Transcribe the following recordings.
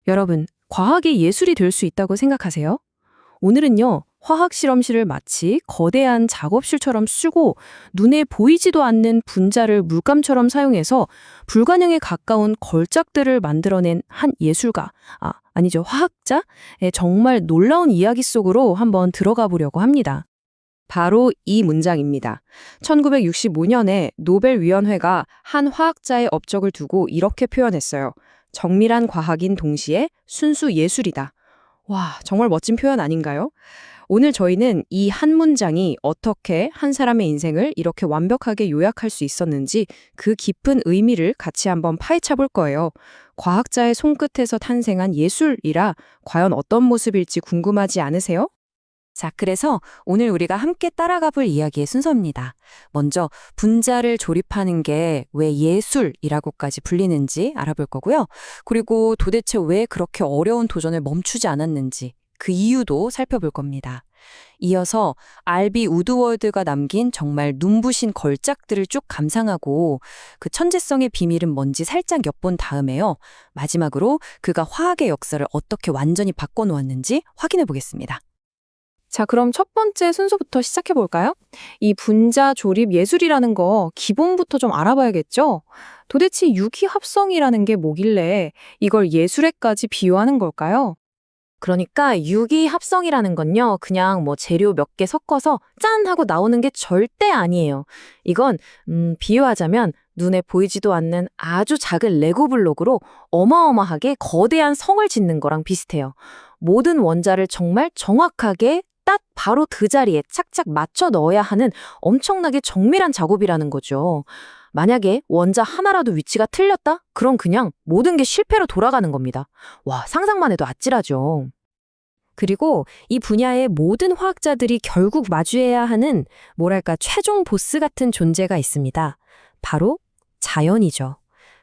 여러분, 과학이 예술이 될 수 있다고 생각하세요? 오늘은요, 화학 실험실을 마치 거대한 작업실처럼 쓰고 눈에 보이지도 않는 분자를 물감처럼 사용해서 불가능에 가까운 걸작들을 만들어낸 한 예술가, 아니죠, 화학자의 정말 놀라운 이야기 속으로 한번 들어가 보려고 합니다. 바로 이 문장입니다. 1965년에 노벨위원회가 한 화학자의 업적을 두고 이렇게 표현했어요. 정밀한 과학인 동시에 순수 예술이다. 와, 정말 멋진 표현 아닌가요? 오늘 저희는 이 한 문장이 어떻게 한 사람의 인생을 이렇게 완벽하게 요약할 수 있었는지 그 깊은 의미를 같이 한번 파헤쳐 볼 거예요. 과학자의 손끝에서 탄생한 예술이라 과연 어떤 모습일지 궁금하지 않으세요? 자, 그래서 오늘 우리가 함께 따라가 볼 이야기의 순서입니다. 먼저 분자를 조립하는 게 왜 예술이라고까지 불리는지 알아볼 거고요. 그리고 도대체 왜 그렇게 어려운 도전을 멈추지 않았는지 그 이유도 살펴볼 겁니다. 이어서 알비 우드워드가 남긴 정말 눈부신 걸작들을 쭉 감상하고 그 천재성의 비밀은 뭔지 살짝 엿본 다음에요. 마지막으로 그가 화학의 역사를 어떻게 완전히 바꿔놓았는지 확인해 보겠습니다. 자, 그럼 첫 번째 순서부터 시작해 볼까요? 이 분자 조립 예술이라는 거 기본부터 좀 알아봐야겠죠? 도대체 유기합성이라는 게 뭐길래 이걸 예술에까지 비유하는 걸까요? 그러니까 유기합성이라는 건요, 그냥 뭐 재료 몇 개 섞어서 짠 하고 나오는 게 절대 아니에요. 이건 비유하자면 눈에 보이지도 않는 아주 작은 레고 블록으로 어마어마하게 거대한 성을 짓는 거랑 비슷해요. 모든 원자를 정말 정확하게 딱 바로 그 자리에 착착 맞춰 넣어야 하는 엄청나게 정밀한 작업이라는 거죠. 만약에 원자 하나라도 위치가 틀렸다? 그럼 그냥 모든 게 실패로 돌아가는 겁니다. 와, 상상만 해도 아찔하죠. 그리고 이 분야의 모든 화학자들이 결국 마주해야 하는 뭐랄까 최종 보스 같은 존재가 있습니다. 바로 자연이죠.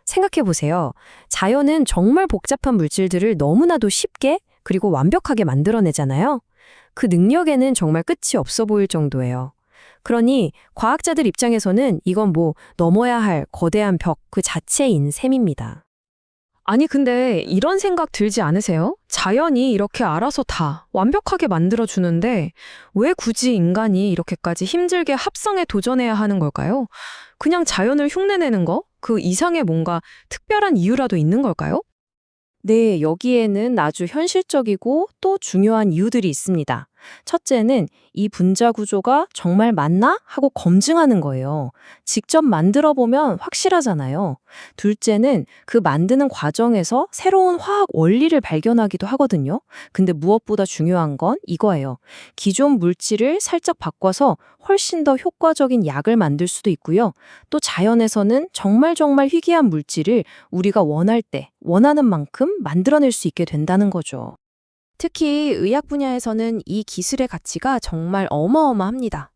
생각해 보세요. 자연은 정말 복잡한 물질들을 너무나도 쉽게 그리고 완벽하게 만들어내잖아요. 그 능력에는 정말 끝이 없어 보일 정도예요. 그러니 과학자들 입장에서는 이건 뭐 넘어야 할 거대한 벽 그 자체인 셈입니다. 아니, 근데 이런 생각 들지 않으세요? 자연이 이렇게 알아서 다 완벽하게 만들어주는데 왜 굳이 인간이 이렇게까지 힘들게 합성에 도전해야 하는 걸까요? 그냥 자연을 흉내내는 거? 그 이상의 뭔가 특별한 이유라도 있는 걸까요? 네, 여기에는 아주 현실적이고 또 중요한 이유들이 있습니다. 첫째는 이 분자 구조가 정말 맞나? 하고 검증하는 거예요. 직접 만들어 보면 확실하잖아요. 둘째는 그 만드는 과정에서 새로운 화학 원리를 발견하기도 하거든요. 근데 무엇보다 중요한 건 이거예요. 기존 물질을 살짝 바꿔서 훨씬 더 효과적인 약을 만들 수도 있고요. 또 자연에서는 정말 희귀한 물질을 우리가 원할 때, 원하는 만큼 만들어낼 수 있게 된다는 거죠. 특히 의학 분야에서는 이 기술의 가치가 정말 어마어마합니다.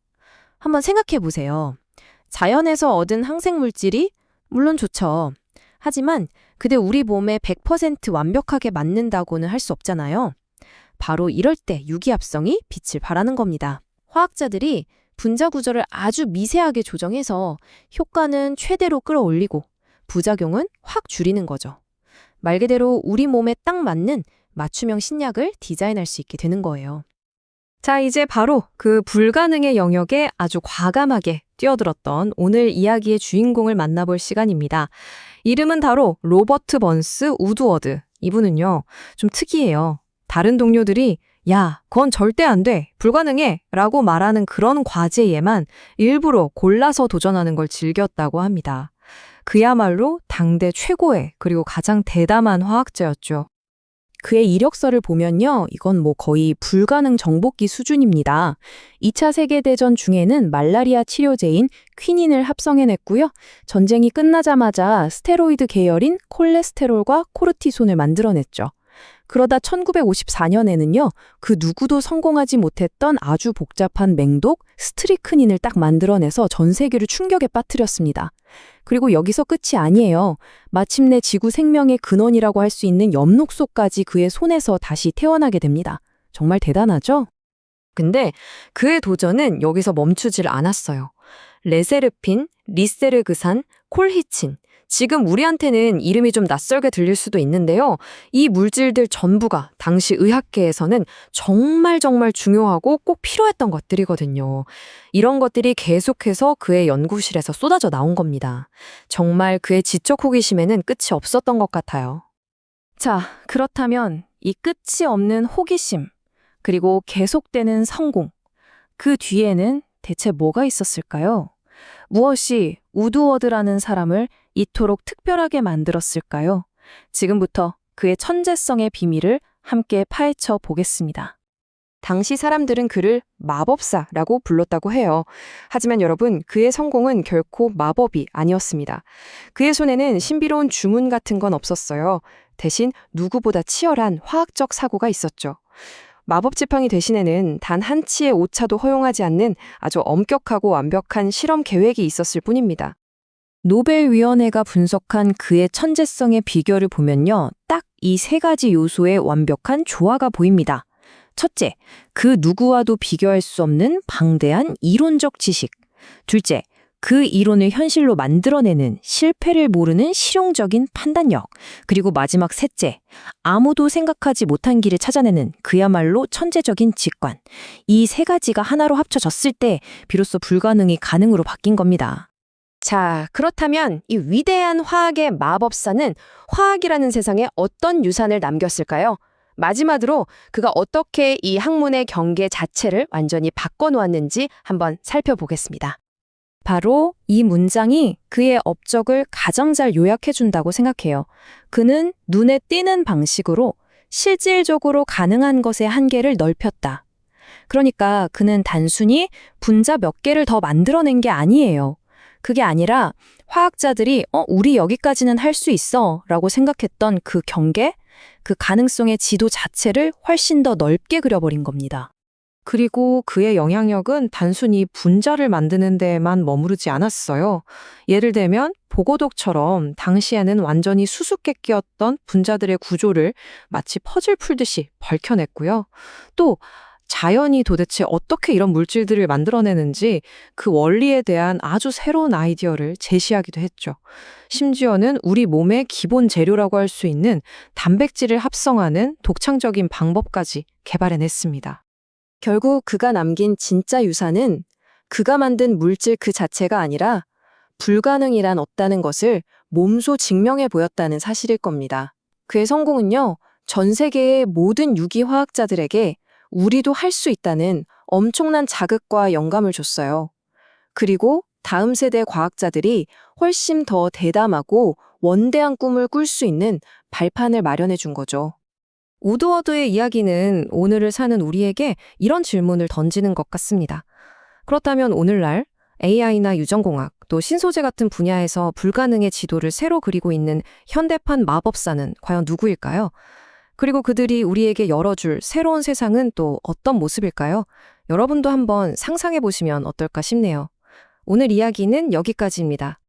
한번 생각해 보세요. 자연에서 얻은 항생물질이 물론 좋죠. 하지만 그게 우리 몸에 100% 완벽하게 맞는다고는 할 수 없잖아요. 바로 이럴 때 유기합성이 빛을 발하는 겁니다. 화학자들이 분자 구조를 아주 미세하게 조정해서 효과는 최대로 끌어올리고 부작용은 확 줄이는 거죠. 말 그대로 우리 몸에 딱 맞는 맞춤형 신약을 디자인할 수 있게 되는 거예요. 자, 이제 바로 그 불가능의 영역에 아주 과감하게 뛰어들었던 오늘 이야기의 주인공을 만나볼 시간입니다. 이름은 바로 로버트 번스 우드워드. 이분은요, 좀 특이해요. 다른 동료들이 야, 그건 절대 안 돼, 불가능해 라고 말하는 그런 과제에만 일부러 골라서 도전하는 걸 즐겼다고 합니다. 그야말로 당대 최고의 그리고 가장 대담한 화학자였죠. 그의 이력서를 보면요, 이건 뭐 거의 불가능 정복기 수준입니다. 2차 세계대전 중에는 말라리아 치료제인 퀴닌을 합성해냈고요. 전쟁이 끝나자마자 스테로이드 계열인 콜레스테롤과 코르티손을 만들어냈죠. 그러다 1954년에는요, 그 누구도 성공하지 못했던 아주 복잡한 맹독 스트리크닌을 딱 만들어내서 전 세계를 충격에 빠뜨렸습니다. 그리고 여기서 끝이 아니에요. 마침내 지구 생명의 근원이라고 할 수 있는 엽록소까지 그의 손에서 다시 태어나게 됩니다. 정말 대단하죠? 근데 그의 도전은 여기서 멈추질 않았어요. 레세르핀, 리세르그산, 콜히친, 지금 우리한테는 이름이 좀 낯설게 들릴 수도 있는데요. 이 물질들 전부가 당시 의학계에서는 정말 정말 중요하고 꼭 필요했던 것들이거든요. 이런 것들이 계속해서 그의 연구실에서 쏟아져 나온 겁니다. 정말 그의 지적 호기심에는 끝이 없었던 것 같아요. 자, 그렇다면 이 끝이 없는 호기심, 그리고 계속되는 성공, 그 뒤에는 대체 뭐가 있었을까요? 무엇이 우드워드라는 사람을 이토록 특별하게 만들었을까요? 지금부터 그의 천재성의 비밀을 함께 파헤쳐 보겠습니다. 당시 사람들은 그를 마법사라고 불렀다고 해요. 하지만 여러분, 그의 성공은 결코 마법이 아니었습니다. 그의 손에는 신비로운 주문 같은 건 없었어요. 대신 누구보다 치열한 화학적 사고가 있었죠. 마법 지팡이 대신에는 단 한 치의 오차도 허용하지 않는 아주 엄격하고 완벽한 실험 계획이 있었을 뿐입니다. 노벨위원회가 분석한 그의 천재성의 비결을 보면요. 딱 이 세 가지 요소의 완벽한 조화가 보입니다. 첫째, 그 누구와도 비교할 수 없는 방대한 이론적 지식. 둘째, 그 이론을 현실로 만들어내는 실패를 모르는 실용적인 판단력. 그리고 마지막 셋째, 아무도 생각하지 못한 길을 찾아내는 그야말로 천재적인 직관. 이 세 가지가 하나로 합쳐졌을 때 비로소 불가능이 가능으로 바뀐 겁니다. 자, 그렇다면 이 위대한 화학의 마법사는 화학이라는 세상에 어떤 유산을 남겼을까요? 마지막으로 그가 어떻게 이 학문의 경계 자체를 완전히 바꿔놓았는지 한번 살펴보겠습니다. 바로 이 문장이 그의 업적을 가장 잘 요약해준다고 생각해요. 그는 눈에 띄는 방식으로 실질적으로 가능한 것의 한계를 넓혔다. 그러니까 그는 단순히 분자 몇 개를 더 만들어낸 게 아니에요. 그게 아니라 화학자들이 우리 여기까지는 할 수 있어 라고 생각했던 그 경계, 그 가능성의 지도 자체를 훨씬 더 넓게 그려버린 겁니다. 그리고 그의 영향력은 단순히 분자를 만드는 데에만 머무르지 않았어요. 예를 들면 보고독처럼 당시에는 완전히 수수께끼였던 분자들의 구조를 마치 퍼즐 풀듯이 밝혀냈고요. 또 자연이 도대체 어떻게 이런 물질들을 만들어내는지 그 원리에 대한 아주 새로운 아이디어를 제시하기도 했죠. 심지어는 우리 몸의 기본 재료라고 할 수 있는 단백질을 합성하는 독창적인 방법까지 개발해냈습니다. 결국 그가 남긴 진짜 유산은 그가 만든 물질 그 자체가 아니라 불가능이란 없다는 것을 몸소 증명해 보였다는 사실일 겁니다. 그의 성공은요, 전 세계의 모든 유기화학자들에게 우리도 할 수 있다는 엄청난 자극과 영감을 줬어요. 그리고 다음 세대 과학자들이 훨씬 더 대담하고 원대한 꿈을 꿀 수 있는 발판을 마련해 준 거죠. 우드워드의 이야기는 오늘을 사는 우리에게 이런 질문을 던지는 것 같습니다. 그렇다면 오늘날 AI나 유전공학, 또 신소재 같은 분야에서 불가능의 지도를 새로 그리고 있는 현대판 마법사는 과연 누구일까요? 그리고 그들이 우리에게 열어줄 새로운 세상은 또 어떤 모습일까요? 여러분도 한번 상상해 보시면 어떨까 싶네요. 오늘 이야기는 여기까지입니다.